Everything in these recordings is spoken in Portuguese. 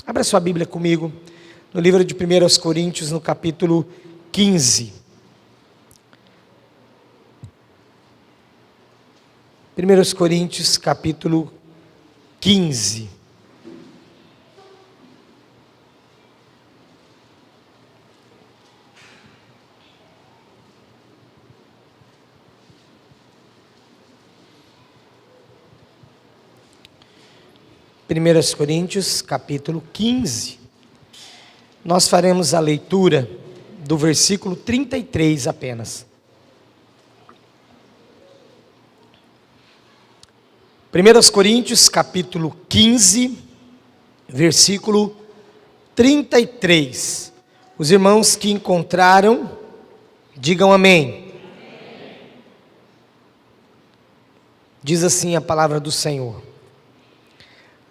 Abra sua Bíblia comigo, no livro de 1 Coríntios, no capítulo 15. 1 Coríntios, capítulo 15. Primeiras Coríntios, capítulo 15. Nós faremos a leitura do versículo 33 apenas. 1 Coríntios, capítulo 15, versículo 33. Os irmãos que encontraram, digam amém. Diz assim a palavra do Senhor: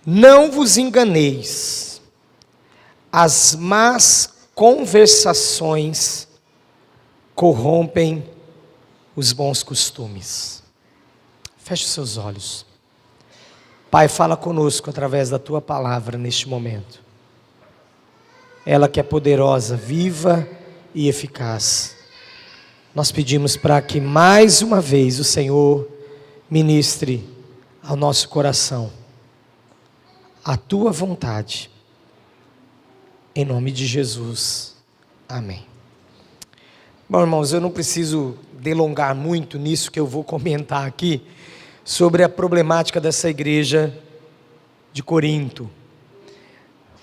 não vos enganeis, as más conversações corrompem os bons costumes. Feche os seus olhos. Pai, fala conosco através da Tua palavra neste momento. Ela que é poderosa, viva e eficaz. Nós pedimos para que mais uma vez o Senhor ministre ao nosso coração a Tua vontade, em nome de Jesus, amém. Bom, irmãos, eu não preciso delongar muito nisso que eu vou comentar aqui, sobre a problemática dessa igreja de Corinto.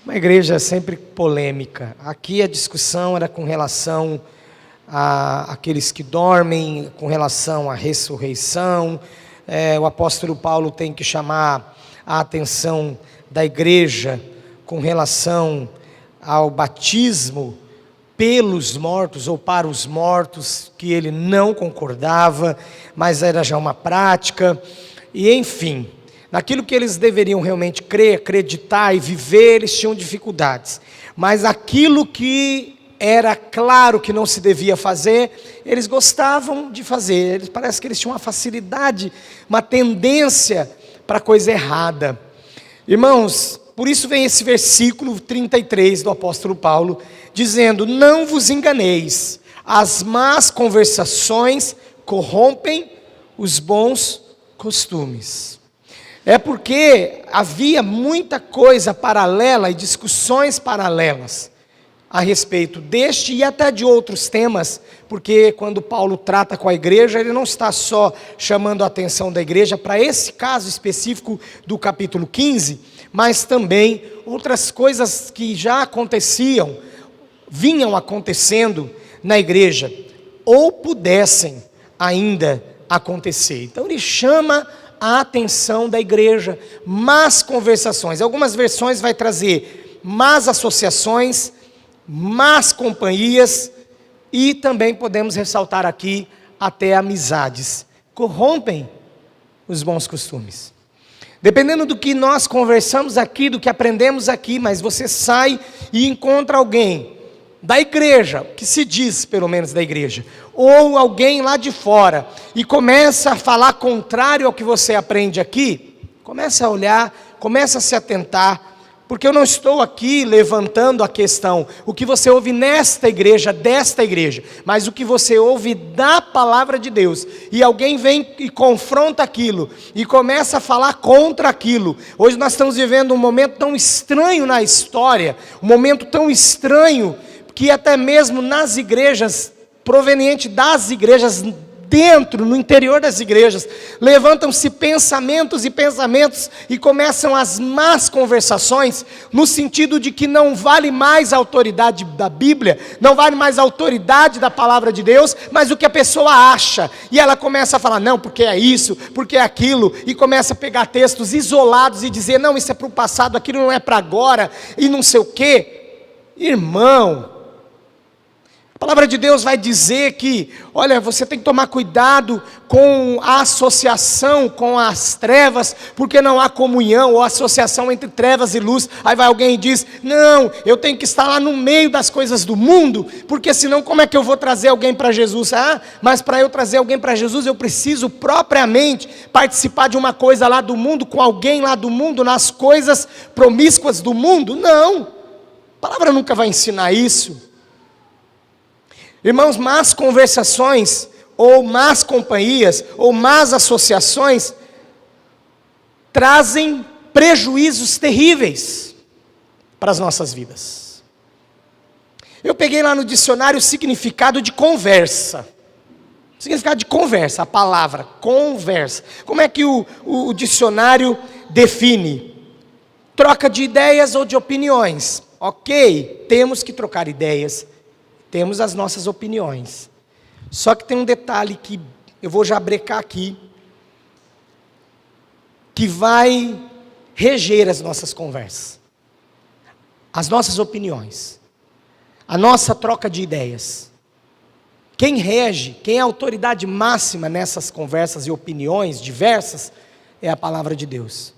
Uma igreja sempre polêmica. Aqui a discussão era com relação àqueles que dormem, com relação à ressurreição. O apóstolo Paulo tem que chamar a atenção da igreja com relação ao batismo pelos mortos ou para os mortos, que ele não concordava, mas era já uma prática. E enfim, naquilo que eles deveriam realmente crer, acreditar e viver, eles tinham dificuldades. Mas aquilo que era claro que não se devia fazer, eles gostavam de fazer. Parece que eles tinham uma facilidade, uma tendência para coisa errada. Irmãos, por isso vem esse versículo 33 do apóstolo Paulo, dizendo: não vos enganeis, as más conversações corrompem os bons costumes. É porque havia muita coisa paralela e discussões paralelas a respeito deste e até de outros temas, porque quando Paulo trata com a igreja, ele não está só chamando a atenção da igreja para esse caso específico do capítulo 15, mas também outras coisas que já aconteciam, vinham acontecendo na igreja, ou pudessem ainda acontecer. Então ele chama a atenção da igreja, más conversações. Algumas versões vai trazer más associações, más companhias, e também podemos ressaltar aqui até amizades. Corrompem os bons costumes. Dependendo do que nós conversamos aqui, do que aprendemos aqui, mas você sai e encontra alguém da igreja, que se diz pelo menos da igreja, ou alguém lá de fora, e começa a falar contrário ao que você aprende aqui, começa a olhar, começa a se atentar, porque eu não estou aqui levantando a questão, o que você ouve nesta igreja, desta igreja, mas o que você ouve da palavra de Deus, e alguém vem e confronta aquilo, e começa a falar contra aquilo. Hoje nós estamos vivendo um momento tão estranho na história, um momento tão estranho, que até mesmo nas igrejas, proveniente das igrejas, dentro, no interior das igrejas, levantam-se pensamentos e pensamentos, e começam as más conversações, no sentido de que não vale mais a autoridade da Bíblia, não vale mais a autoridade da palavra de Deus, mas o que a pessoa acha, e ela começa a falar, não, porque é isso, porque é aquilo, e começa a pegar textos isolados e dizer, não, isso é para o passado, aquilo não é para agora, e não sei o quê. Irmão, A palavra de Deus vai dizer que, olha, você tem que tomar cuidado com a associação com as trevas, porque não há comunhão ou associação entre trevas e luz. Aí vai alguém e diz, não, eu tenho que estar lá no meio das coisas do mundo, porque senão como é que eu vou trazer alguém para Jesus? Ah, mas para eu trazer alguém para Jesus, eu preciso propriamente participar de uma coisa lá do mundo, com alguém lá do mundo, nas coisas promíscuas do mundo? Não, a palavra nunca vai ensinar isso. Irmãos, más conversações, ou más companhias, ou más associações, trazem prejuízos terríveis para as nossas vidas. Eu peguei lá no dicionário o significado de conversa. O significado de conversa, a palavra conversa. Como é que o dicionário define? Troca de ideias ou de opiniões. Ok, temos que trocar ideias. Temos as nossas opiniões. Só que tem um detalhe que eu vou já brecar aqui, que vai reger as nossas conversas. As nossas opiniões. A nossa troca de ideias. Quem rege, quem é a autoridade máxima nessas conversas e opiniões diversas, é a palavra de Deus.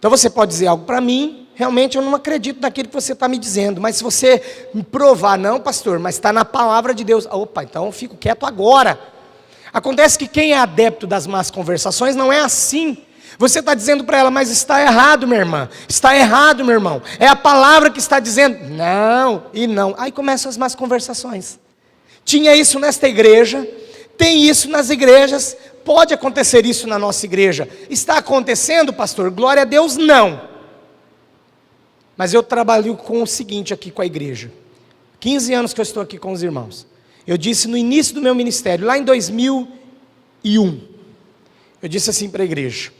Então você pode dizer algo para mim, realmente eu não acredito naquilo que você está me dizendo, mas se você me provar, não pastor, mas está na palavra de Deus, opa, então eu fico quieto agora. Acontece que quem é adepto das más conversações não é assim. Você está dizendo para ela, mas está errado minha irmã, está errado meu irmão, é a palavra que está dizendo, não e não. Aí começam as más conversações. Tinha isso nesta igreja, tem isso nas igrejas, pode acontecer isso na nossa igreja. Está acontecendo, pastor? Glória a Deus, não. Mas eu trabalho com o seguinte aqui com a igreja. 15 anos que eu estou aqui com os irmãos. Eu disse no início do meu ministério, lá em 2001, eu disse assim para a igreja,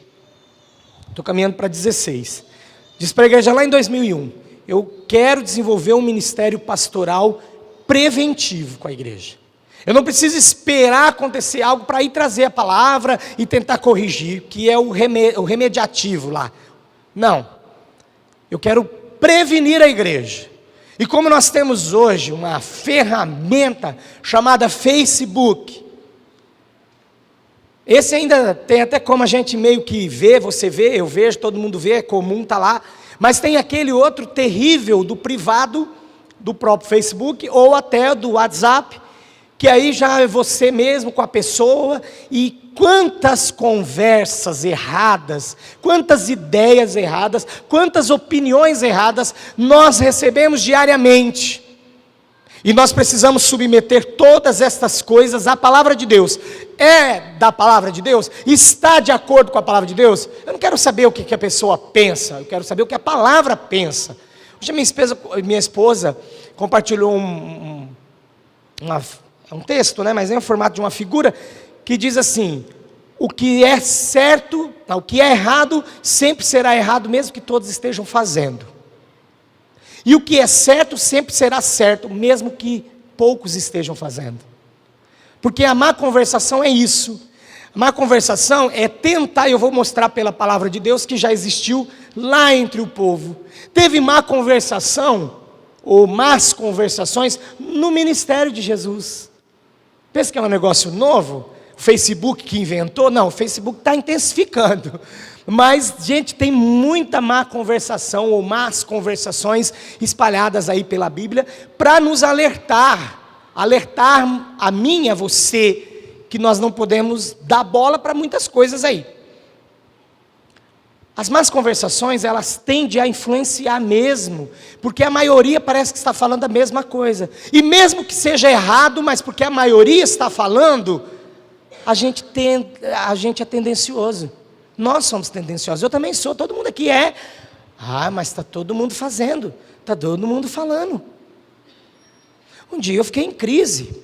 estou caminhando para 16. Disse para a igreja lá em 2001, eu quero desenvolver um ministério pastoral preventivo com a igreja. Eu não preciso esperar acontecer algo para ir trazer a palavra e tentar corrigir, que é o remediativo lá. Não. Eu quero prevenir a igreja. E como nós temos hoje uma ferramenta chamada Facebook, esse ainda tem até como a gente meio que vê, você vê, eu vejo, todo mundo vê, é comum, está lá. Mas tem aquele outro terrível do privado, do próprio Facebook, ou até do WhatsApp, que aí já é você mesmo com a pessoa, e quantas conversas erradas, quantas ideias erradas, quantas opiniões erradas nós recebemos diariamente. E nós precisamos submeter todas estas coisas à palavra de Deus. É da palavra de Deus? Está de acordo com a palavra de Deus? Eu não quero saber o que a pessoa pensa, eu quero saber o que a palavra pensa. Hoje minha esposa compartilhou um texto, né, mas é em formato de uma figura, que diz assim, o que é certo, o que é errado, sempre será errado, mesmo que todos estejam fazendo. E o que é certo, sempre será certo, mesmo que poucos estejam fazendo. Porque a má conversação é isso. A má conversação é tentar, e eu vou mostrar pela palavra de Deus, que já existiu lá entre o povo. Teve má conversação, ou más conversações, no ministério de Jesus. Pensa que é um negócio novo? O Facebook que inventou? Não, o Facebook está intensificando. Mas, gente, tem muita má conversação ou más conversações espalhadas aí pela Bíblia para nos alertar a mim e a você, que nós não podemos dar bola para muitas coisas aí. As más conversações, elas tendem a influenciar mesmo, porque a maioria parece que está falando a mesma coisa. E mesmo que seja errado, mas porque a maioria está falando, a gente é tendencioso. Nós somos tendenciosos, eu também sou, todo mundo aqui é. Ah, mas está todo mundo fazendo, está todo mundo falando. Um dia eu fiquei em crise.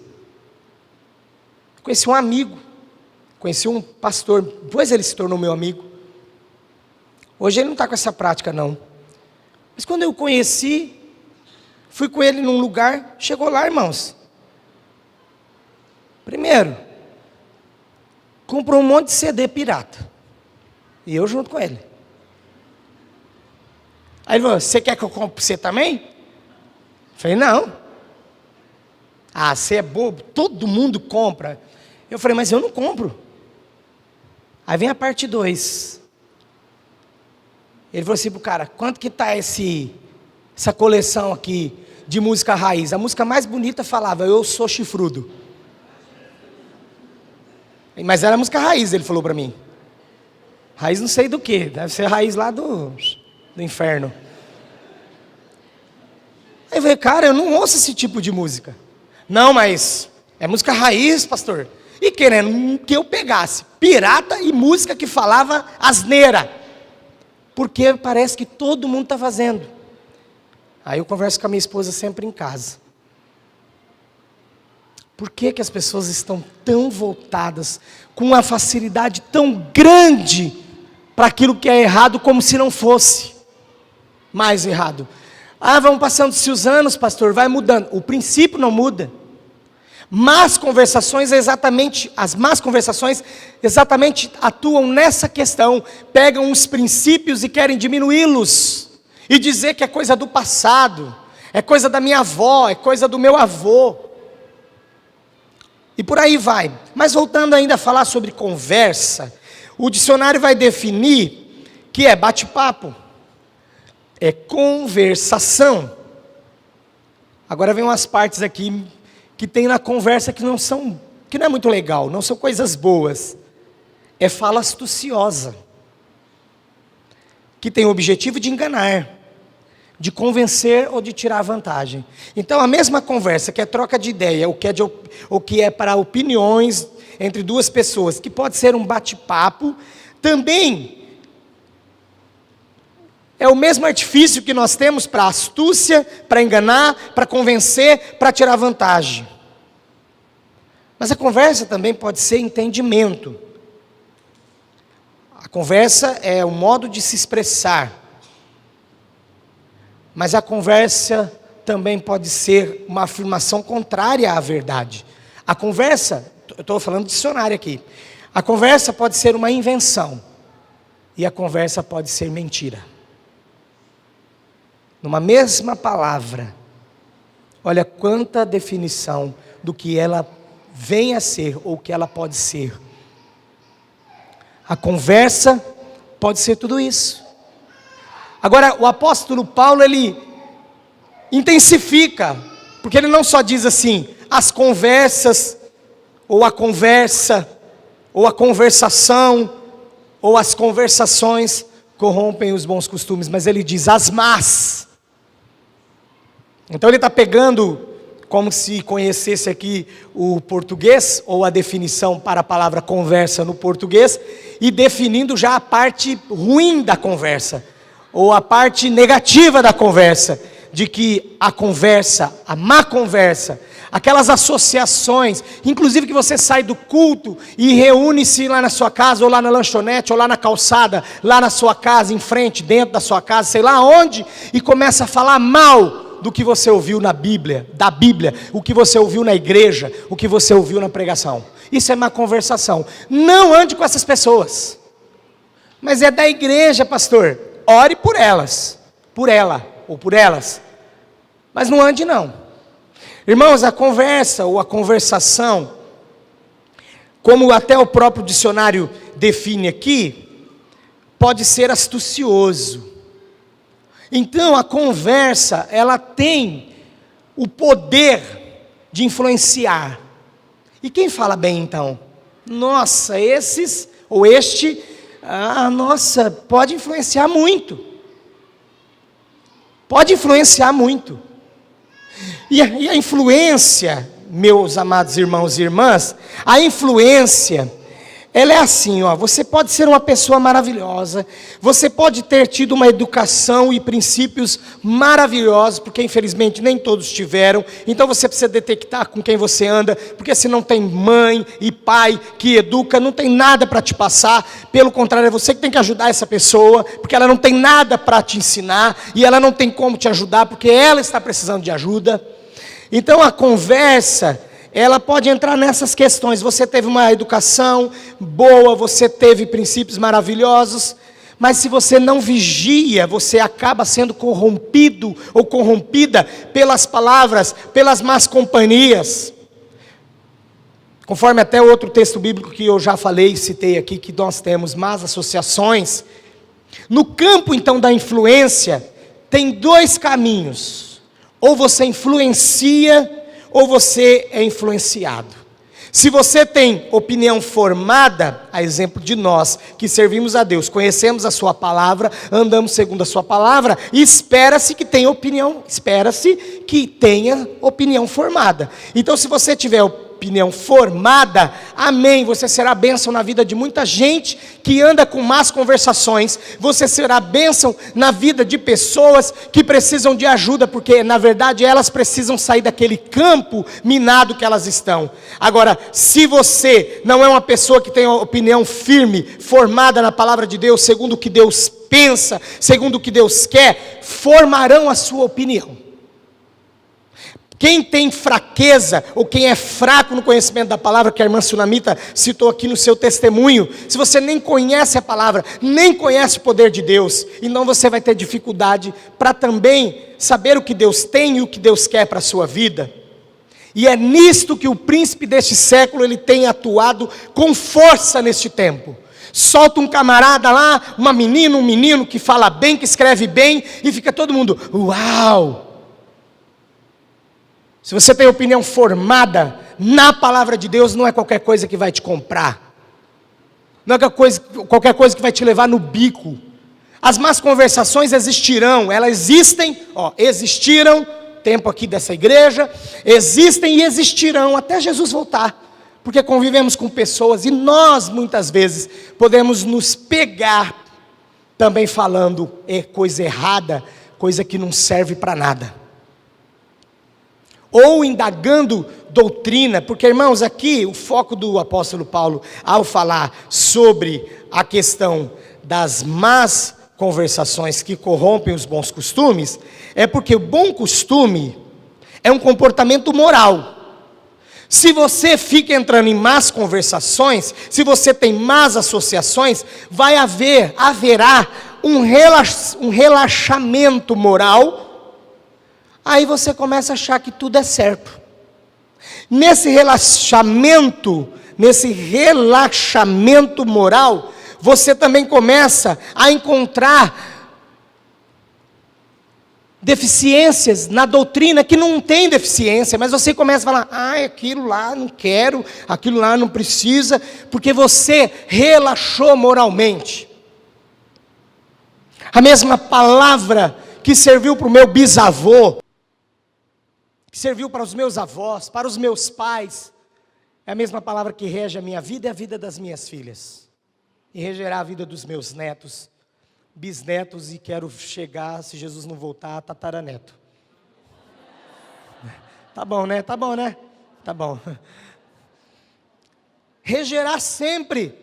Conheci um amigo, conheci um pastor, depois ele se tornou meu amigo. Hoje ele não está com essa prática não. Mas quando eu o conheci, fui com ele num lugar, chegou lá, irmãos. Primeiro, comprou um monte de CD pirata. E eu junto com ele. Aí ele falou, você quer que eu compre para você também? Eu falei, não. Ah, você é bobo, todo mundo compra. Eu falei, mas eu não compro. Aí vem a parte 2. Ele falou assim pro cara, quanto que tá essa coleção aqui de música raiz? A música mais bonita falava, eu sou chifrudo. Mas era música raiz, ele falou para mim. Raiz não sei do que, deve ser raiz lá do inferno. Aí eu falei, cara, eu não ouço esse tipo de música. Não, mas é música raiz, pastor. E querendo que eu pegasse pirata e música que falava asneira. Porque parece que todo mundo está fazendo. Aí eu converso com a minha esposa sempre em casa. Por que as pessoas estão tão voltadas, com uma facilidade tão grande, para aquilo que é errado, como se não fosse mais errado? Ah, vão passando-se os anos, pastor, vai mudando. O princípio não muda. As más conversações exatamente atuam nessa questão. Pegam os princípios e querem diminuí-los. E dizer que é coisa do passado, é coisa da minha avó, é coisa do meu avô. E por aí vai. Mas voltando ainda a falar sobre conversa, o dicionário vai definir que é bate-papo, é conversação. Agora vem umas partes aqui que tem na conversa que não é muito legal, não são coisas boas. É fala astuciosa, que tem o objetivo de enganar, de convencer ou de tirar vantagem. Então a mesma conversa que é troca de ideia, o que é para opiniões entre duas pessoas, que pode ser um bate-papo, também é o mesmo artifício que nós temos para astúcia, para enganar, para convencer, para tirar vantagem. Mas a conversa também pode ser entendimento. A conversa é o modo de se expressar. Mas a conversa também pode ser uma afirmação contrária à verdade. A conversa, eu estou falando de dicionário aqui. A conversa pode ser uma invenção. E a conversa pode ser mentira. Numa mesma palavra, olha quanta definição do que ela vem a ser ou que ela pode ser. A conversa pode ser tudo isso. Agora, o apóstolo Paulo, ele intensifica, porque ele não só diz assim, as conversas, ou a conversa, ou a conversação, ou as conversações corrompem os bons costumes, mas ele diz as más. Então ele está pegando, como se conhecesse aqui o português, ou a definição para a palavra conversa no português, e definindo já a parte ruim da conversa, ou a parte negativa da conversa, de que a conversa, a má conversa, aquelas associações, inclusive que você sai do culto e reúne-se lá na sua casa, ou lá na lanchonete, ou lá na calçada, lá na sua casa, em frente, dentro da sua casa, sei lá onde, e começa a falar mal do que você ouviu na Bíblia, da Bíblia, o que você ouviu na igreja, o que você ouviu na pregação. Isso é má conversação. Não ande com essas pessoas. Mas é da igreja, pastor. Ore por elas, por ela ou por elas. Mas não ande não. Irmãos, a conversa ou a conversação, como até o próprio dicionário define aqui, pode ser astucioso. Então a conversa, ela tem o poder de influenciar. E quem fala bem então? Nossa, esses ou este, nossa, pode influenciar muito. Pode influenciar muito. E a influência, meus amados irmãos e irmãs, a influência, ela é assim, você pode ser uma pessoa maravilhosa, você pode ter tido uma educação e princípios maravilhosos, porque infelizmente nem todos tiveram, então você precisa detectar com quem você anda, porque se não tem mãe e pai que educa, não tem nada para te passar, pelo contrário, é você que tem que ajudar essa pessoa, porque ela não tem nada para te ensinar, e ela não tem como te ajudar, porque ela está precisando de ajuda. Então a conversa, ela pode entrar nessas questões. Você teve uma educação boa, você teve princípios maravilhosos, Mas se você não vigia, você acaba sendo corrompido ou corrompida pelas palavras, pelas más companhias. Conforme até outro texto bíblico que eu já falei e citei aqui, que nós temos más associações. No campo então da influência, tem dois caminhos. Ou você influencia, ou você é influenciado. Se você tem opinião formada, a exemplo de nós, que servimos a Deus, conhecemos a sua palavra, andamos segundo a sua palavra, e espera-se que tenha opinião formada. Então, se você tiver opinião formada, amém, você será bênção na vida de muita gente que anda com más conversações, você será bênção na vida de pessoas que precisam de ajuda, porque na verdade elas precisam sair daquele campo minado que elas estão. Agora, se você não é uma pessoa que tem uma opinião firme, formada na palavra de Deus, segundo o que Deus pensa, segundo o que Deus quer, formarão a sua opinião. Quem tem fraqueza, ou quem é fraco no conhecimento da palavra, que a irmã Sunamita citou aqui no seu testemunho, se você nem conhece a palavra, nem conhece o poder de Deus, então você vai ter dificuldade para também saber o que Deus tem e o que Deus quer para a sua vida. E é nisto que o príncipe deste século, ele tem atuado com força neste tempo. Solta um camarada lá, um menino que fala bem, que escreve bem, e fica todo mundo, uau! Se você tem opinião formada na palavra de Deus, não é qualquer coisa que vai te comprar. Não é qualquer coisa que vai te levar no bico. As más conversações existirão, elas existiram, tempo aqui dessa igreja, existem e existirão até Jesus voltar. Porque convivemos com pessoas e nós muitas vezes podemos nos pegar também falando coisa errada, coisa que não serve para nada. Ou indagando doutrina, porque irmãos, aqui o foco do apóstolo Paulo, ao falar sobre a questão das más conversações que corrompem os bons costumes, é porque o bom costume é um comportamento moral. Se você fica entrando em más conversações, se você tem más associações, haverá um relaxamento moral. Aí você começa a achar que tudo é certo. Nesse relaxamento moral, você também começa a encontrar deficiências na doutrina que não tem deficiência, mas você começa a falar, aquilo lá não quero, aquilo lá não precisa, porque você relaxou moralmente. A mesma palavra que serviu para o meu bisavô, que serviu para os meus avós, para os meus pais, é a mesma palavra que rege a minha vida e a vida das minhas filhas, e regerá a vida dos meus netos, bisnetos, e quero chegar, se Jesus não voltar, a tataraneto. Tá bom, né? Tá bom, né? Tá bom. Regerá sempre,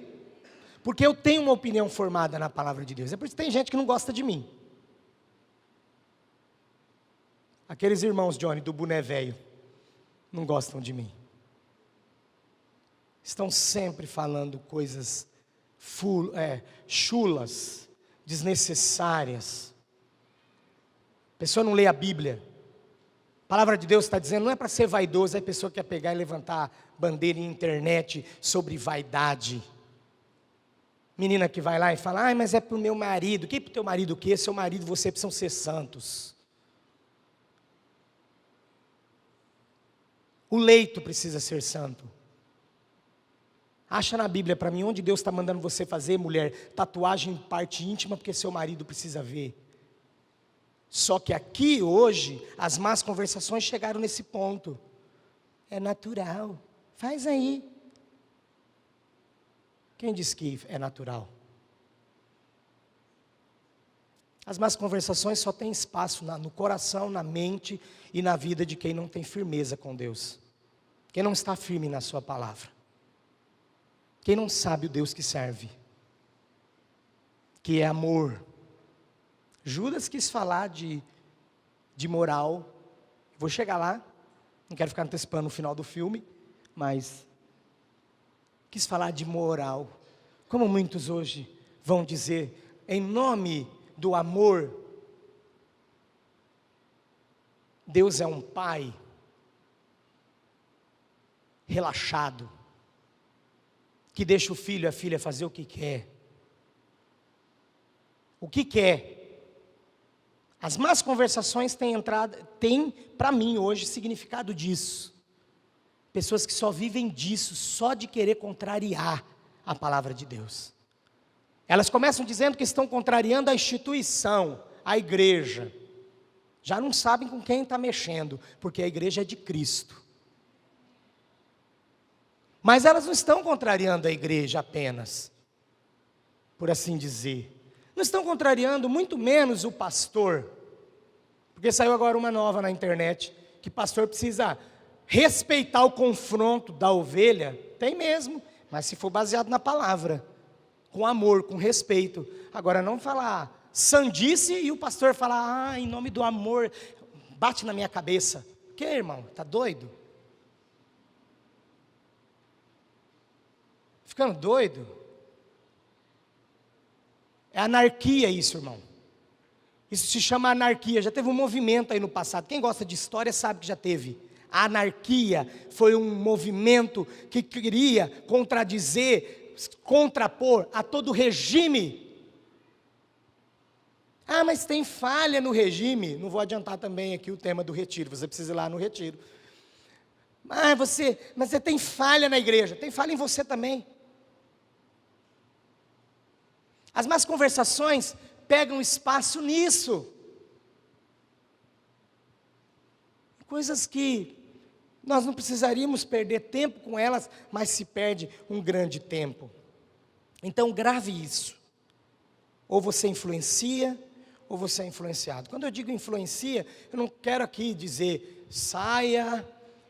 porque eu tenho uma opinião formada na palavra de Deus. É por isso que tem gente que não gosta de mim. Aqueles irmãos, Johnny, do boné velho, não gostam de mim. Estão sempre falando coisas chulas, desnecessárias. A pessoa não lê a Bíblia. A palavra de Deus está dizendo, não é para ser vaidoso, aí a pessoa quer pegar e levantar bandeira em internet sobre vaidade. Menina que vai lá e fala, mas é para o meu marido. Que para o teu marido o quê? Seu marido e você precisam ser santos. O leito precisa ser santo. Acha na Bíblia para mim onde Deus está mandando você fazer, mulher, tatuagem em parte íntima, porque seu marido precisa ver. Só que aqui hoje, as más conversações chegaram nesse ponto. É natural, faz aí. Quem disse que é natural? As más conversações só têm espaço no coração, na mente e na vida de quem não tem firmeza com Deus. Quem não está firme na sua palavra. Quem não sabe o Deus que serve. Que é amor. Judas quis falar de moral. Vou chegar lá. Não quero ficar antecipando o final do filme. Mas quis falar de moral. Como muitos hoje vão dizer em nome do amor, Deus é um pai relaxado, que deixa o filho e a filha fazer o que quer. O que quer. As más conversações têm para mim hoje, significado disso. Pessoas que só vivem disso, só de querer contrariar a palavra de Deus. Elas começam dizendo que estão contrariando a instituição, a igreja. Já não sabem com quem está mexendo, porque a igreja é de Cristo. Mas elas não estão contrariando a igreja apenas, por assim dizer. Não estão contrariando muito menos o pastor. Porque saiu agora uma nova na internet, que pastor precisa respeitar o confronto da ovelha. Tem mesmo, mas se for baseado na palavra. Com amor, com respeito. Agora não falar sandice e o pastor falar, em nome do amor, bate na minha cabeça. Que, irmão, está doido? Ficando doido? É anarquia isso, irmão. Isso se chama anarquia. Já teve um movimento aí no passado. Quem gosta de história sabe que já teve. A anarquia foi um movimento que queria contradizer, contrapor a todo regime. Mas tem falha no regime. Não vou adiantar também aqui o tema do retiro, você precisa ir lá no retiro. Mas você tem falha na igreja, tem falha em você também. As más conversações pegam espaço nisso. Coisas que nós não precisaríamos perder tempo com elas, mas se perde um grande tempo. Então grave isso. Ou você influencia, ou você é influenciado. Quando eu digo influencia, eu não quero aqui dizer, saia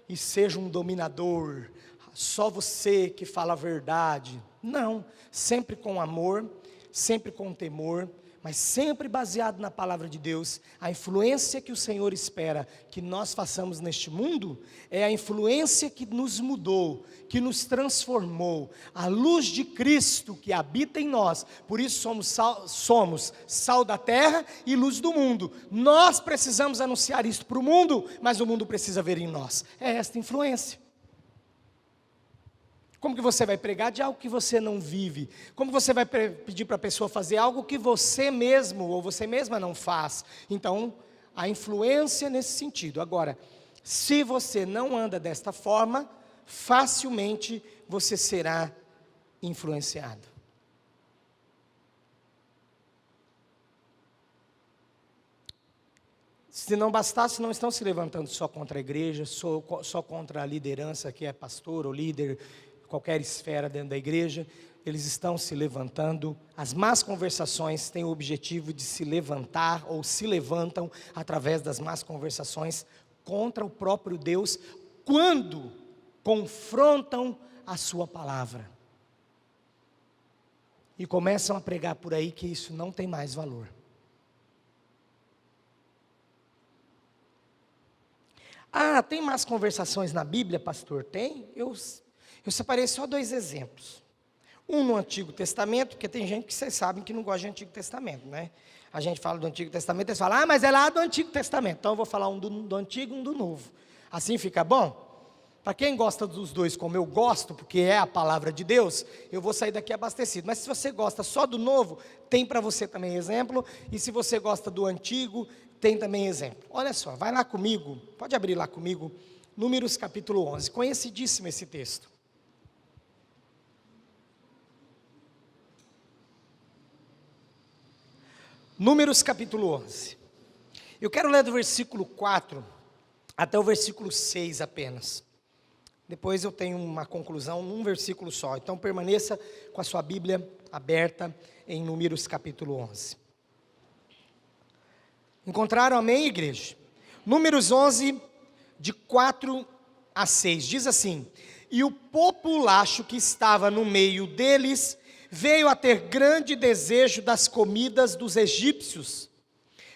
e seja um dominador, só você que fala a verdade. Não, sempre com amor, sempre com temor, mas sempre baseado na palavra de Deus. A influência que o Senhor espera que nós façamos neste mundo, é a influência que nos mudou, que nos transformou, a luz de Cristo que habita em nós. Por isso somos sal da terra e luz do mundo. Nós precisamos anunciar isso para o mundo, mas o mundo precisa ver em nós. É esta influência. Como que você vai pregar de algo que você não vive? Como você vai pedir para a pessoa fazer algo que você mesmo ou você mesma não faz? Então, a influência nesse sentido. Agora, se você não anda desta forma, facilmente você será influenciado. Se não bastasse, não estão se levantando só contra a igreja, só contra a liderança que é pastor ou líder, qualquer esfera dentro da igreja, eles estão se levantando. As más conversações têm o objetivo de se levantar, ou se levantam através das más conversações contra o próprio Deus, quando confrontam a sua palavra. E começam a pregar por aí que isso não tem mais valor. Tem más conversações na Bíblia, pastor? Tem? Eu separei só 2 exemplos. Um no Antigo Testamento, porque tem gente que vocês sabem que não gosta de Antigo Testamento, né? A gente fala do Antigo Testamento, eles falam, mas é lá do Antigo Testamento. Então eu vou falar um do Antigo e um do Novo. Assim fica bom? Para quem gosta dos dois como eu gosto, porque é a palavra de Deus, eu vou sair daqui abastecido. Mas se você gosta só do Novo, tem para você também exemplo. E se você gosta do Antigo, tem também exemplo. Olha só, vai lá comigo, pode abrir lá comigo, Números capítulo 11. Conhecidíssimo esse texto. Números capítulo 11. Eu quero ler do versículo 4 até o versículo 6 apenas. Depois eu tenho uma conclusão num versículo só. Então permaneça com a sua Bíblia aberta em Números capítulo 11. Encontraram, amém, igreja? Números 11, de 4 a 6, diz assim: E o populacho que estava no meio deles veio a ter grande desejo das comidas dos egípcios,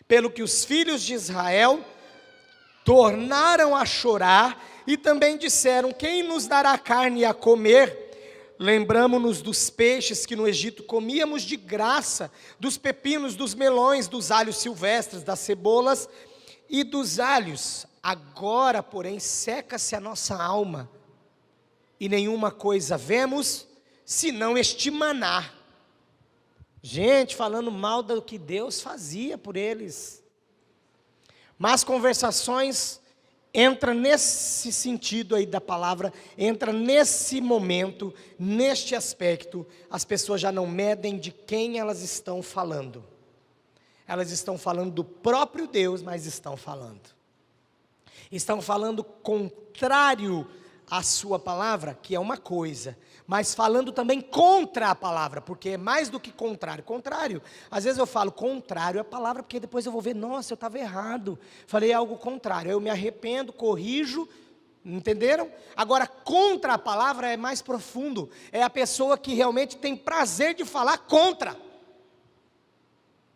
pelo que os filhos de Israel tornaram a chorar, e também disseram, quem nos dará carne a comer, Lembramo-nos dos peixes que no Egito comíamos de graça, dos pepinos, dos melões, dos alhos silvestres, das cebolas e dos alhos. Agora, porém, seca-se a nossa alma, e nenhuma coisa vemos, senão este maná. Gente, falando mal do que Deus fazia por eles. Mas conversações entra nesse sentido aí da palavra, entra nesse momento, neste aspecto. As pessoas já não medem de quem elas estão falando. Elas estão falando do próprio Deus, mas estão falando. Estão falando contrário à sua palavra, que é uma coisa, mas falando também contra a palavra, porque é mais do que contrário. Contrário, às vezes eu falo contrário à palavra, porque depois eu vou ver, nossa, eu estava errado, falei algo contrário, eu me arrependo, corrijo, entenderam? Agora, contra a palavra é mais profundo, é a pessoa que realmente tem prazer de falar contra.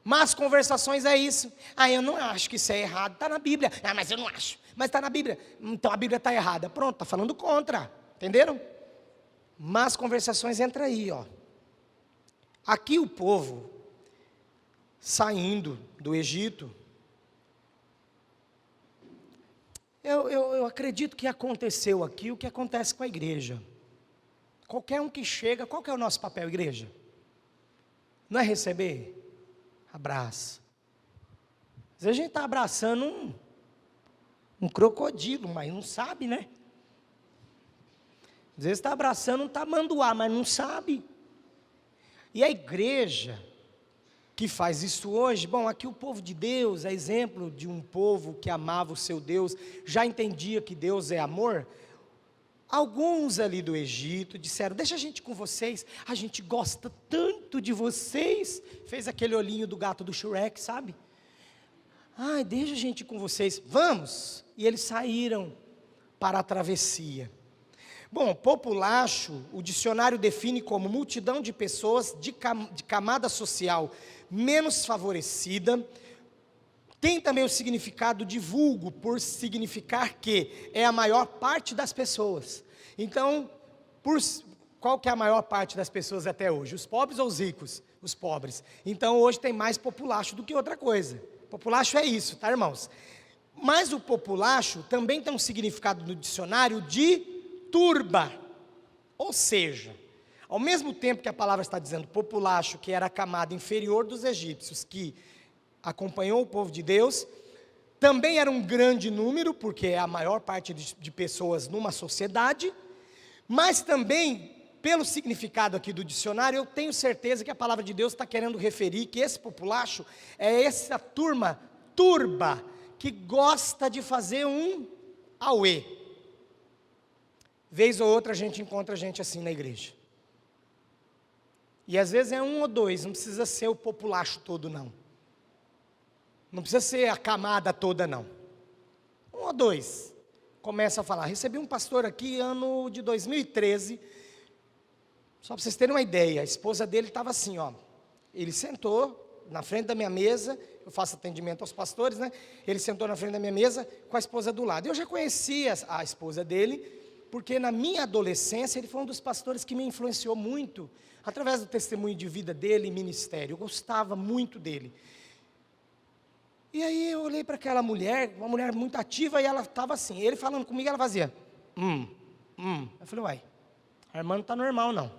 Mas conversações é isso. Eu não acho que isso é errado, está na Bíblia. Mas eu não acho, mas está na Bíblia. Então a Bíblia está errada. Pronto, está falando contra, entenderam? Mas conversações entra aí, ó. Aqui o povo saindo do Egito. Eu acredito que aconteceu aqui o que acontece com a igreja. Qualquer um que chega, qual que é o nosso papel, igreja? Não é receber? Abraça. Às vezes a gente está abraçando um crocodilo, mas não sabe, né? Às vezes está abraçando um tamanduá, mas não sabe. E a igreja que faz isso hoje, bom, aqui o povo de Deus é exemplo de um povo que amava o seu Deus, já entendia que Deus é amor. Alguns ali do Egito disseram, deixa a gente com vocês, a gente gosta tanto de vocês, fez aquele olhinho do gato do Shrek, sabe? Deixa a gente com vocês, vamos! E eles saíram para a travessia. Bom, populacho, o dicionário define como multidão de pessoas de camada social menos favorecida. Tem também o significado de vulgo, por significar que é a maior parte das pessoas. Então, qual que é a maior parte das pessoas até hoje? Os pobres ou os ricos? Os pobres. Então, hoje tem mais populacho do que outra coisa. Populacho é isso, tá, irmãos? Mas o populacho também tem um significado no dicionário de turba. Ou seja, ao mesmo tempo que a palavra está dizendo populacho, que era a camada inferior dos egípcios, que acompanhou o povo de Deus, também era um grande número, porque é a maior parte de pessoas numa sociedade, mas também, pelo significado aqui do dicionário, eu tenho certeza que a palavra de Deus está querendo referir que esse populacho é essa turba, que gosta de fazer um auê. Vez ou outra a gente encontra gente assim na igreja. E às vezes é um ou dois, não precisa ser o populacho todo não. Não precisa ser a camada toda, não. Um ou dois. Começa a falar. Recebi um pastor aqui, ano de 2013. Só para vocês terem uma ideia. A esposa dele estava assim, ó. Ele sentou na frente da minha mesa. Eu faço atendimento aos pastores, né? Ele sentou na frente da minha mesa com a esposa do lado. Eu já conhecia a esposa dele, porque na minha adolescência ele foi um dos pastores que me influenciou muito, através do testemunho de vida dele e ministério. Eu gostava muito dele. E aí eu olhei para aquela mulher, uma mulher muito ativa, e ela estava assim, ele falando comigo, ela fazia, Eu falei, uai, a irmã não está normal não.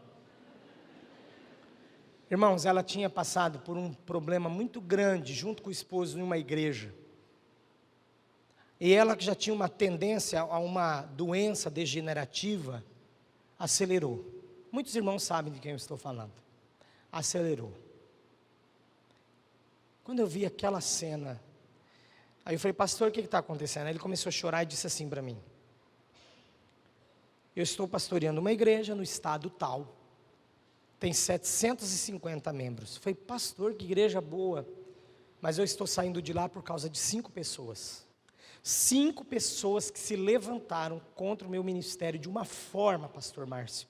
Irmãos, ela tinha passado por um problema muito grande, junto com o esposo, em uma igreja. E ela, que já tinha uma tendência a uma doença degenerativa, acelerou. Muitos irmãos sabem de quem eu estou falando. Acelerou. Quando eu vi aquela cena, aí eu falei, pastor, o que está acontecendo? Aí ele começou a chorar e disse assim para mim, eu estou pastoreando uma igreja no estado tal, tem 750 membros. Eu falei, pastor, que igreja boa, mas eu estou saindo de lá por causa de 5 pessoas. 5 pessoas que se levantaram contra o meu ministério de uma forma, pastor Márcio,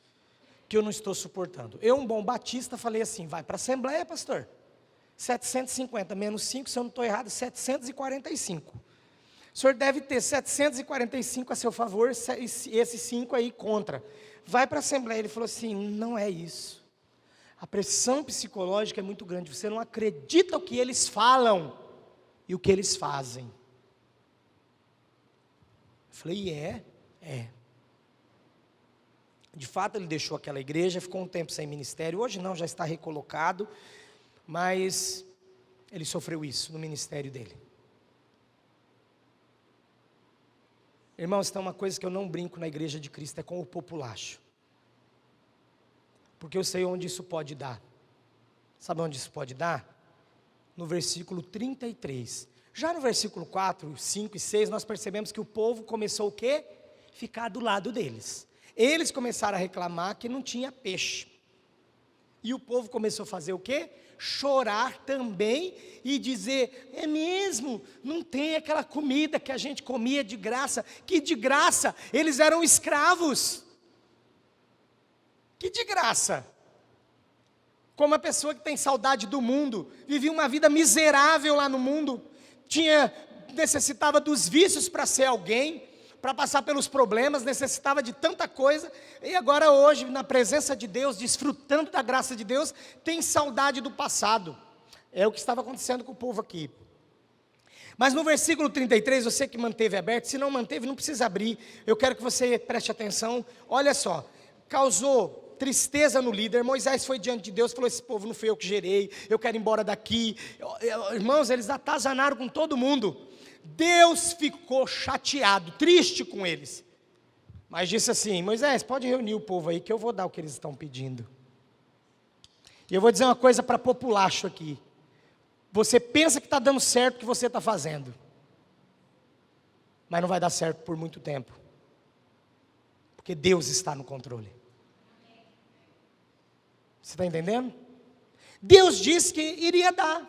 que eu não estou suportando. Eu, um bom batista, falei assim, vai para a assembleia, pastor. 750 menos 5, se eu não estou errado, 745. O senhor deve ter 745 a seu favor, e esses 5 aí contra. Vai para a Assembleia. Ele falou assim, não é isso. A pressão psicológica é muito grande, você não acredita o que eles falam e o que eles fazem. Eu falei, é. De fato, ele deixou aquela igreja, ficou um tempo sem ministério, hoje não, já está recolocado, mas ele sofreu isso no ministério dele. Irmãos, tem uma coisa que eu não brinco na igreja de Cristo, é com o populacho. Porque eu sei onde isso pode dar. Sabe onde isso pode dar? No versículo 33. Já no versículo 4, 5 e 6, nós percebemos que o povo começou o quê? Ficar do lado deles. Eles começaram a reclamar que não tinha peixe. E o povo começou a fazer o quê? Chorar também e dizer, é mesmo, não tem aquela comida que a gente comia de graça, que de graça, eles eram escravos. Que de graça. Como a pessoa que tem saudade do mundo, vivia uma vida miserável lá no mundo, necessitava dos vícios para ser alguém, para passar pelos problemas, necessitava de tanta coisa, e agora hoje, na presença de Deus, desfrutando da graça de Deus, tem saudade do passado. É o que estava acontecendo com o povo aqui. Mas no versículo 33, você que manteve aberto, se não manteve, não precisa abrir, eu quero que você preste atenção, olha só, causou tristeza no líder, Moisés foi diante de Deus e falou, esse povo não foi eu que gerei, eu quero ir embora daqui. Irmãos, eles atazanaram com todo mundo. Deus ficou chateado, triste com eles, mas disse assim, Moisés, pode reunir o povo aí, que eu vou dar o que eles estão pedindo. E eu vou dizer uma coisa para populacho aqui, você pensa que está dando certo o que você está fazendo, mas não vai dar certo por muito tempo, porque Deus está no controle. Você está entendendo? Deus disse que iria dar,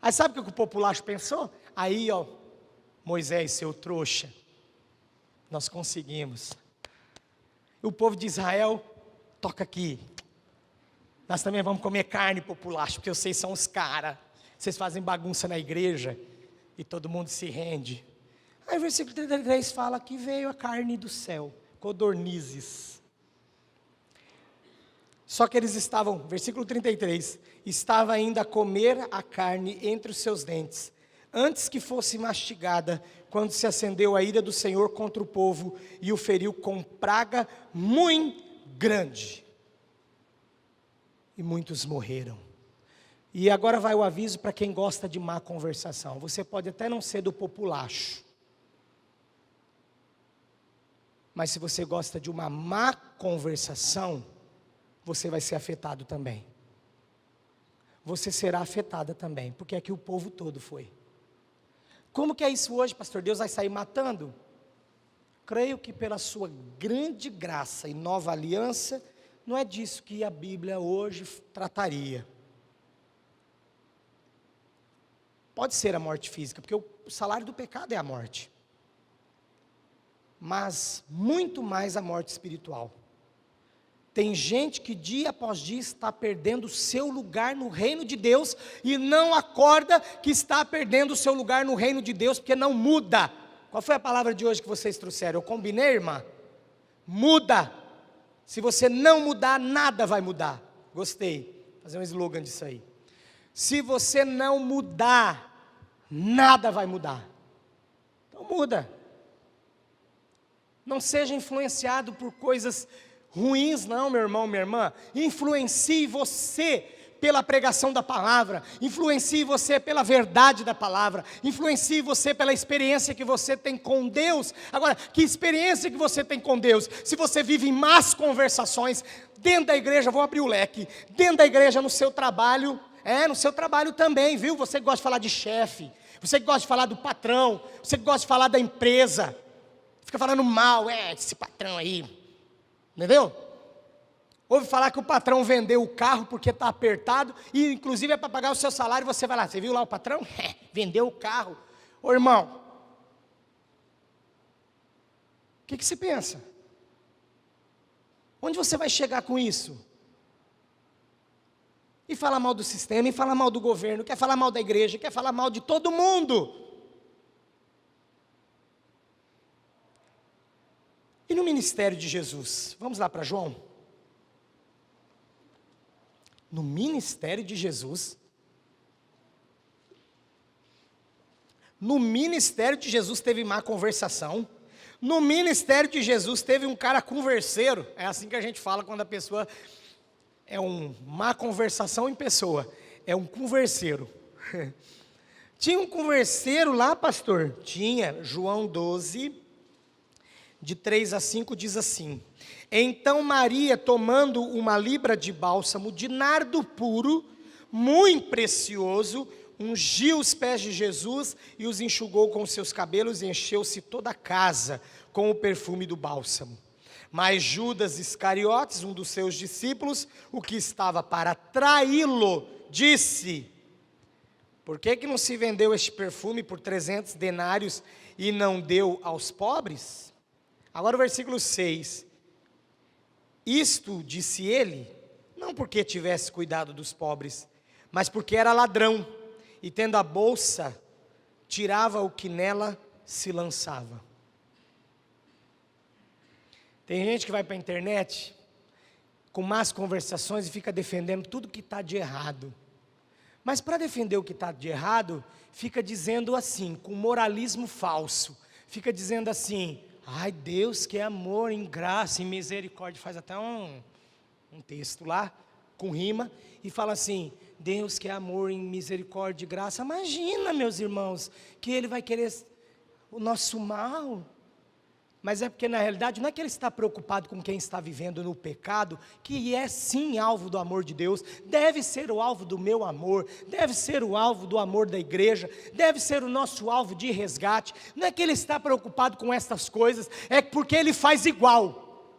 aí sabe o que o populacho pensou? Aí Moisés, seu trouxa, nós conseguimos. O povo de Israel, toca aqui. Nós também vamos comer carne populacho, porque vocês são os caras. Vocês fazem bagunça na igreja e todo mundo se rende. Aí o versículo 33 fala que veio a carne do céu, codornizes. Só que eles estavam, versículo 33, estava ainda a comer a carne entre os seus dentes, antes que fosse mastigada, quando se acendeu a ira do Senhor contra o povo, e o feriu com praga muito grande. E muitos morreram. E agora vai o aviso para quem gosta de má conversação. Você pode até não ser do populacho, mas se você gosta de uma má conversação, você vai ser afetado também. Você será afetada também, porque aqui o povo todo foi. Como que é isso hoje, pastor? Deus vai sair matando? Creio que pela sua grande graça e nova aliança, não é disso que a Bíblia hoje trataria. Pode ser a morte física, porque o salário do pecado é a morte. Mas muito mais a morte espiritual. Tem gente que dia após dia está perdendo o seu lugar no reino de Deus e não acorda que está perdendo o seu lugar no reino de Deus porque não muda. Qual foi a palavra de hoje que vocês trouxeram? Eu combinei, irmã? Muda. Se você não mudar, nada vai mudar. Gostei. Vou fazer um slogan disso aí. Se você não mudar, nada vai mudar. Então muda. Não seja influenciado por coisas ruins não, meu irmão, minha irmã. Influencie você pela pregação da palavra, influencie você pela verdade da palavra, influencie você pela experiência que você tem com Deus. Agora, que experiência que você tem com Deus? Se você vive em más conversações, dentro da igreja, vou abrir o leque, dentro da igreja, no seu trabalho, no seu trabalho também, viu? Você que gosta de falar de chefe, você que gosta de falar do patrão, você que gosta de falar da empresa, fica falando mal, esse patrão aí, entendeu? Ouve falar que o patrão vendeu o carro porque está apertado, e inclusive é para pagar o seu salário, você vai lá, você viu lá o patrão? Vendeu o carro. Ô irmão, o que você pensa? Onde você vai chegar com isso? E falar mal do sistema, e falar mal do governo, quer falar mal da igreja, quer falar mal de todo mundo. E no ministério de Jesus? Vamos lá para João? No ministério de Jesus? No ministério de Jesus teve má conversação. No ministério de Jesus teve um cara converseiro. É assim que a gente fala quando a pessoa é um má conversação em pessoa. É um converseiro. Tinha um converseiro lá, pastor? Tinha. João 12, de 3 a 5 diz assim: então Maria, tomando uma libra de bálsamo de nardo puro, muito precioso, ungiu os pés de Jesus e os enxugou com os seus cabelos, e encheu-se toda a casa com o perfume do bálsamo. Mas Judas Iscariotes, um dos seus discípulos, o que estava para traí-lo, disse: por que não se vendeu este perfume por 300 denários e não deu aos pobres? Agora o versículo 6. Isto disse ele, não porque tivesse cuidado dos pobres, mas porque era ladrão, e tendo a bolsa, tirava o que nela se lançava. Tem gente que vai para a internet, com más conversações, e fica defendendo tudo que está de errado. Mas para defender o que está de errado, fica dizendo assim, com moralismo falso, fica dizendo assim: ai, Deus que é amor, em graça, em misericórdia, faz até um texto lá, com rima, e fala assim: Deus que é amor, em misericórdia e graça. Imagina, meus irmãos, que Ele vai querer o nosso mal. Mas é porque na realidade não é que Ele está preocupado com quem está vivendo no pecado, que é sim alvo do amor de Deus, deve ser o alvo do meu amor, deve ser o alvo do amor da igreja, deve ser o nosso alvo de resgate. Não é que Ele está preocupado com estas coisas, é porque Ele faz igual.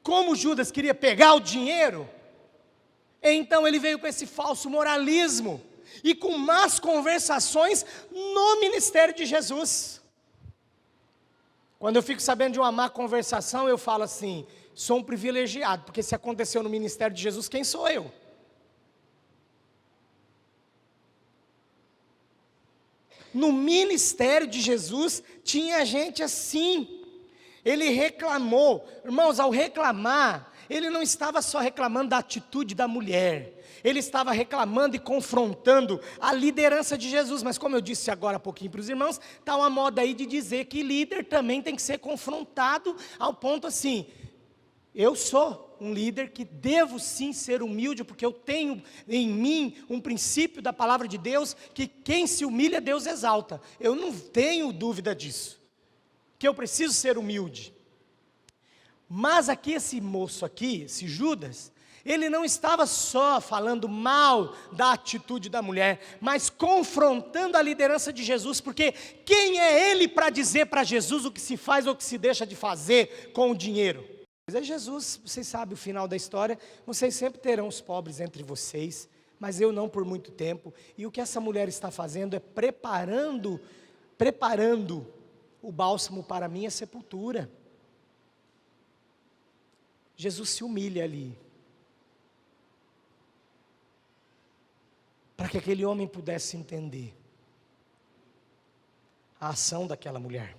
Como Judas queria pegar o dinheiro, então ele veio com esse falso moralismo, e com más conversações no ministério de Jesus. Quando eu fico sabendo de uma má conversação, eu falo assim: sou um privilegiado, porque se aconteceu no ministério de Jesus, quem sou eu? No ministério de Jesus, tinha gente assim. Ele reclamou, irmãos, ao reclamar, ele não estava só reclamando da atitude da mulher, ele estava reclamando e confrontando a liderança de Jesus. Mas como eu disse agora há pouquinho para os irmãos, está uma moda aí de dizer que líder também tem que ser confrontado, ao ponto assim: eu sou um líder que devo sim ser humilde, porque eu tenho em mim um princípio da palavra de Deus, que quem se humilha, Deus exalta. Eu não tenho dúvida disso, que eu preciso ser humilde. Mas aqui esse moço aqui, esse Judas, ele não estava só falando mal da atitude da mulher, mas confrontando a liderança de Jesus, porque quem é ele para dizer para Jesus o que se faz ou o que se deixa de fazer com o dinheiro? Mas é Jesus, vocês sabem o final da história, vocês sempre terão os pobres entre vocês, mas eu não por muito tempo. E o que essa mulher está fazendo é preparando o bálsamo para a minha sepultura. Jesus se humilha ali, para que aquele homem pudesse entender a ação daquela mulher.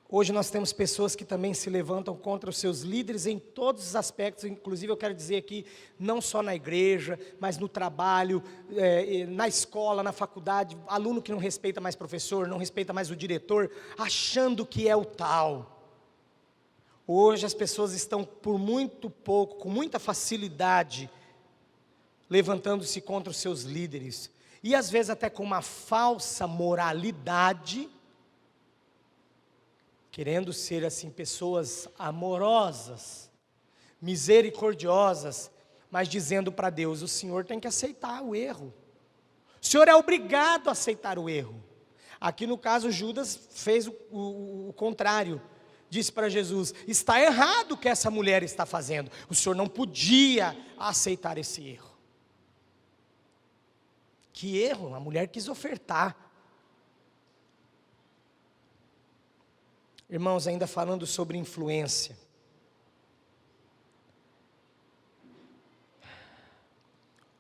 Hoje nós temos pessoas que também se levantam contra os seus líderes em todos os aspectos, inclusive eu quero dizer aqui, não só na igreja, mas no trabalho, na escola, na faculdade, aluno que não respeita mais professor, não respeita mais o diretor, achando que é o tal. Hoje as pessoas estão por muito pouco, com muita facilidade, levantando-se contra os seus líderes, e às vezes até com uma falsa moralidade, querendo ser assim pessoas amorosas, misericordiosas, mas dizendo para Deus: o Senhor tem que aceitar o erro, o Senhor é obrigado a aceitar o erro. Aqui no caso Judas fez o contrário, disse para Jesus: está errado o que essa mulher está fazendo, o Senhor não podia aceitar esse erro. Que erro? A mulher quis ofertar. Irmãos, ainda falando sobre influência,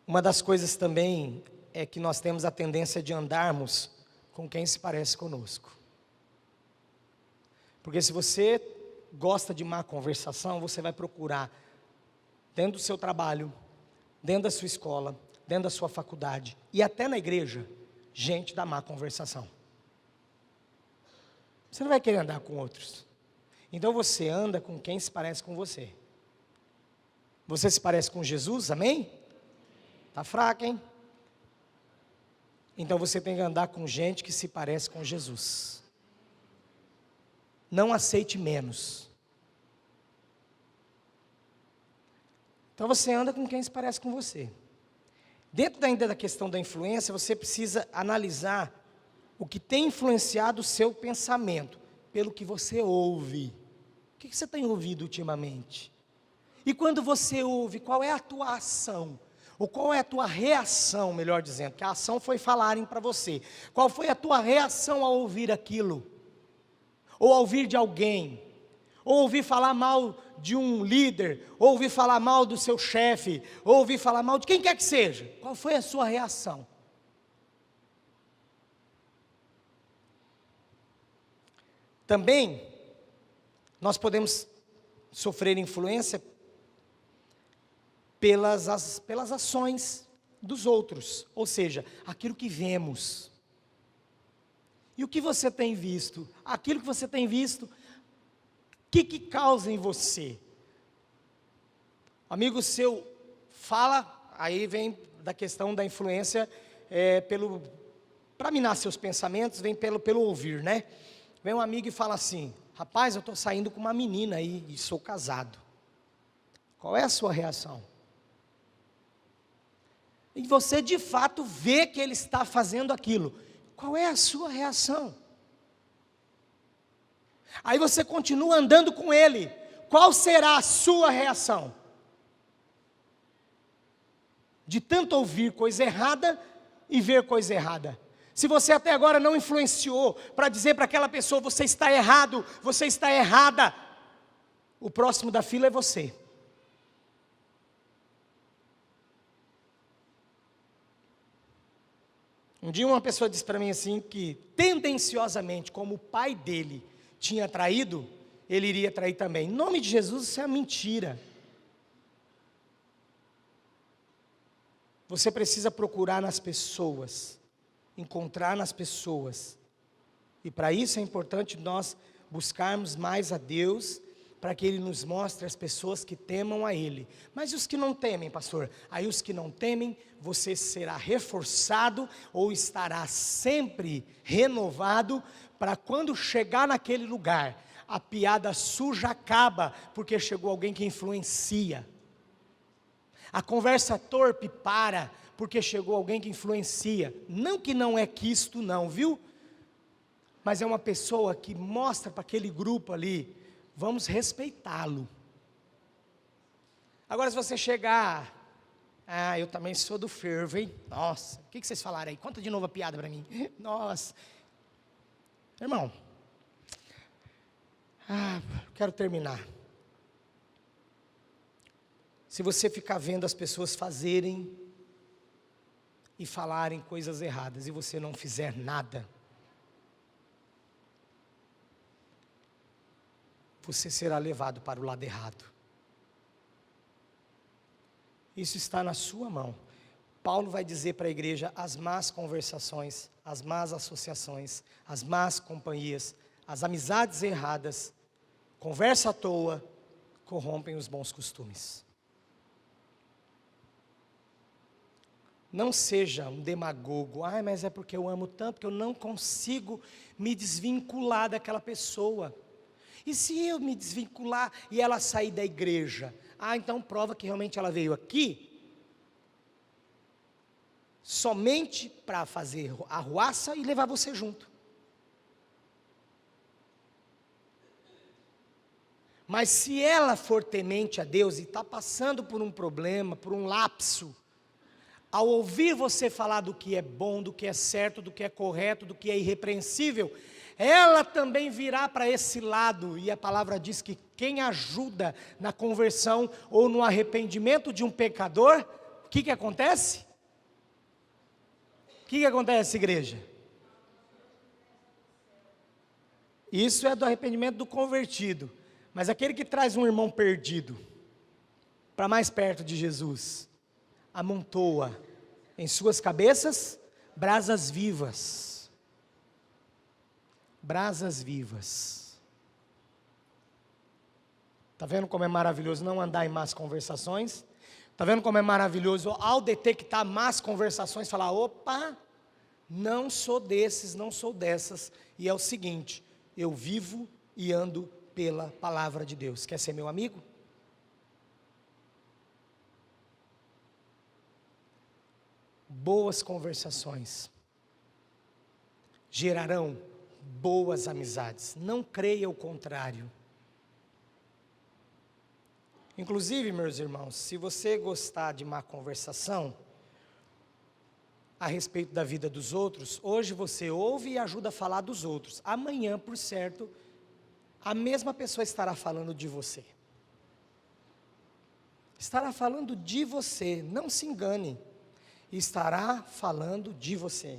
uma das coisas também é que nós temos a tendência de andarmos com quem se parece conosco. Porque se você gosta de má conversação, você vai procurar, dentro do seu trabalho, dentro da sua escola, dentro da sua faculdade e até na igreja, gente da má conversação. Você não vai querer andar com outros. Então você anda com quem se parece com você. Você se parece com Jesus, amém? Está fraco, hein? Então você tem que andar com gente que se parece com Jesus. Não aceite menos. Então você anda com quem se parece com você. Dentro ainda da questão da influência, você precisa analisar o que tem influenciado o seu pensamento, pelo que você ouve. O que você tem ouvido ultimamente? E quando você ouve, qual é a tua ação? Ou qual é a tua reação, melhor dizendo, que a ação foi falarem para você. Qual foi a tua reação ao ouvir aquilo? Ou ao ouvir de alguém? Ou ouvir falar mal de um líder? Ou ouvir falar mal do seu chefe? Ou ouvir falar mal de quem quer que seja? Qual foi a sua reação? Também, nós podemos sofrer influência pelas ações dos outros, ou seja, aquilo que vemos. E o que você tem visto? Aquilo que você tem visto, o que causa em você? Amigo seu fala, aí vem da questão da influência, para minar seus pensamentos, vem pelo ouvir, né? Vem um amigo e fala assim: rapaz, eu estou saindo com uma menina aí e sou casado. Qual é a sua reação? E você de fato vê que ele está fazendo aquilo. Qual é a sua reação? Aí você continua andando com ele. Qual será a sua reação? De tanto ouvir coisa errada e ver coisa errada. Se você até agora não influenciou para dizer para aquela pessoa: você está errado, você está errada, o próximo da fila é você. Um dia uma pessoa disse para mim assim que, tendenciosamente, como o pai dele tinha traído, ele iria trair também. Em nome de Jesus, isso é mentira. Você precisa procurar nas pessoas, encontrar nas pessoas. E para isso é importante nós buscarmos mais a Deus, para que Ele nos mostre as pessoas que temam a Ele. Mas e os que não temem, pastor? Aí os que não temem, você será reforçado, ou estará sempre renovado, para quando chegar naquele lugar, a piada suja acaba, porque chegou alguém que influencia. A conversa torpe para, porque chegou alguém que influencia. Não que não é quisto não, viu? Mas é uma pessoa que mostra para aquele grupo ali: vamos respeitá-lo. Agora se você chegar: eu também sou do fervo, hein? Nossa, o que vocês falaram aí? Conta de novo a piada para mim. Nossa. Irmão, quero terminar. Se você ficar vendo as pessoas fazerem e falarem coisas erradas, e você não fizer nada, você será levado para o lado errado. Isso está na sua mão. Paulo vai dizer para a igreja: as más conversações, as más associações, as más companhias, as amizades erradas, conversa à toa, corrompem os bons costumes. Não seja um demagogo: mas é porque eu amo tanto que eu não consigo me desvincular daquela pessoa. E se eu me desvincular e ela sair da igreja? Então prova que realmente ela veio aqui somente para fazer arruaça e levar você junto. Mas se ela for temente a Deus e está passando por um problema, por um lapso, ao ouvir você falar do que é bom, do que é certo, do que é correto, do que é irrepreensível, ela também virá para esse lado. E a palavra diz que quem ajuda na conversão ou no arrependimento de um pecador, o que acontece? O que acontece, igreja? Isso é do arrependimento do convertido. Mas aquele que traz um irmão perdido para mais perto de Jesus, amontoa em suas cabeças brasas vivas. Brasas vivas. Está vendo como é maravilhoso não andar em más conversações? Está vendo como é maravilhoso ao detectar más conversações, falar, opa, não sou desses, não sou dessas. E é o seguinte, eu vivo e ando pela palavra de Deus. Quer ser meu amigo? Boas conversações gerarão boas amizades. Não creia o contrário. Inclusive, meus irmãos, se você gostar de má conversação a respeito da vida dos outros, hoje você ouve e ajuda a falar dos outros. Amanhã, por certo, a mesma pessoa estará falando de você. Estará falando de você, não se engane. Estará falando de você.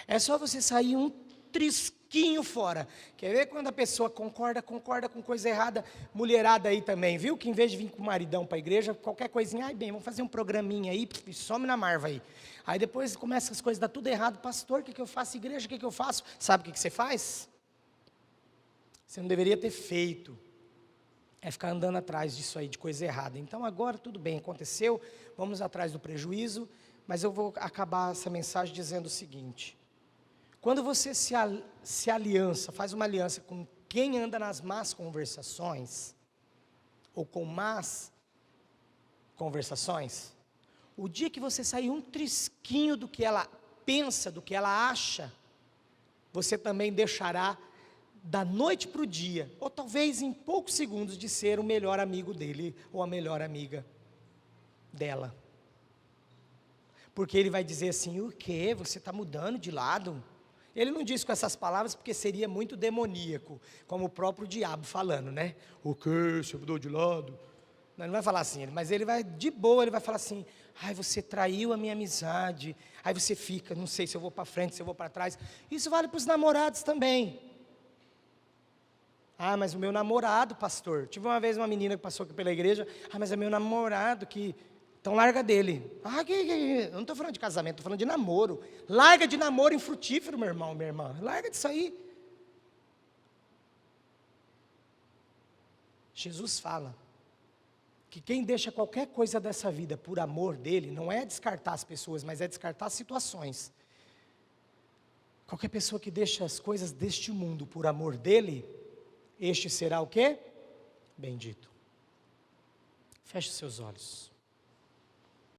É só você sair um trisquinho fora. Quer ver quando a pessoa concorda com coisa errada? Mulherada aí também, viu? Que em vez de vir com o maridão para a igreja, qualquer coisinha, ai bem, vamos fazer um programinha aí, e some na marva aí. Aí depois começa as coisas, dá tudo errado. Pastor, o que eu faço? Igreja, o que eu faço? Sabe o que você faz? Você não deveria ter feito. É ficar andando atrás disso aí, de coisa errada. Então agora tudo bem, aconteceu, vamos atrás do prejuízo, mas eu vou acabar essa mensagem dizendo o seguinte: quando você se aliança, faz uma aliança com quem anda nas más conversações, ou com más conversações, o dia que você sair um trisquinho do que ela pensa, do que ela acha, você também deixará da noite para o dia, ou talvez em poucos segundos, de ser o melhor amigo dele, ou a melhor amiga dela. Porque ele vai dizer assim, o quê? Você está mudando de lado? Ele não diz com essas palavras porque seria muito demoníaco, como o próprio diabo falando, né? O quê? Você mudou de lado? Não, ele não vai falar assim, mas ele vai, de boa, ele vai falar assim, ai, você traiu a minha amizade, aí você fica, não sei se eu vou para frente, se eu vou para trás. Isso vale para os namorados também. Ah, mas o meu namorado, pastor. Tive uma vez uma menina que passou aqui pela igreja. Ah, mas é meu namorado que... Então larga dele. Ah, eu não estou falando de casamento, estou falando de namoro. Larga de namoro infrutífero, meu irmão, minha irmã. Larga disso aí. Jesus fala que quem deixa qualquer coisa dessa vida por amor dele, não é descartar as pessoas, mas é descartar as situações. Qualquer pessoa que deixa as coisas deste mundo por amor dele, este será o quê? Bendito. Feche seus olhos.